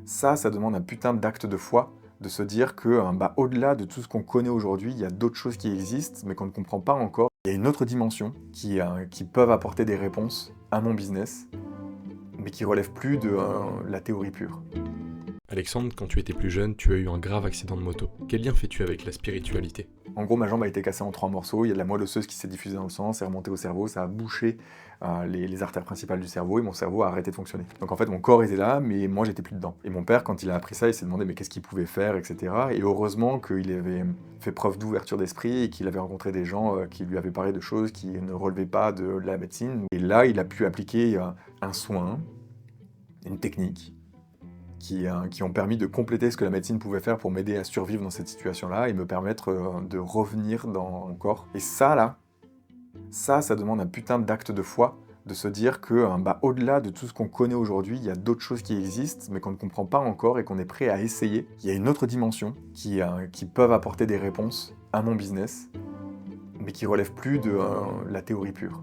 Ça demande un putain d'acte de foi, de se dire que au-delà de tout ce qu'on connaît aujourd'hui, il y a d'autres choses qui existent, mais qu'on ne comprend pas encore. Il y a une autre dimension qui peuvent apporter des réponses à mon business, mais qui relève plus de la théorie pure. Alexandre, quand tu étais plus jeune, tu as eu un grave accident de moto. Quel lien fais-tu avec la spiritualité? En gros, ma jambe a été cassée en 3 morceaux, il y a de la moelle osseuse qui s'est diffusée dans le sang, c'est remonté au cerveau, ça a bouché les artères principales du cerveau, et mon cerveau a arrêté de fonctionner. Donc en fait, mon corps était là, mais moi, j'étais plus dedans. Et mon père, quand il a appris ça, il s'est demandé mais qu'est-ce qu'il pouvait faire, etc. Et heureusement qu'il avait fait preuve d'ouverture d'esprit et qu'il avait rencontré des gens qui lui avaient parlé de choses qui ne relevaient pas de la médecine. Et là, il a pu appliquer un soin, une technique, qui ont permis de compléter ce que la médecine pouvait faire pour m'aider à survivre dans cette situation-là et me permettre de revenir dans mon corps. Et ça demande un putain d'acte de foi, de se dire que au-delà de tout ce qu'on connaît aujourd'hui, il y a d'autres choses qui existent, mais qu'on ne comprend pas encore et qu'on est prêt à essayer. Il y a une autre dimension qui peuvent apporter des réponses à mon business, mais qui relève plus de la théorie pure.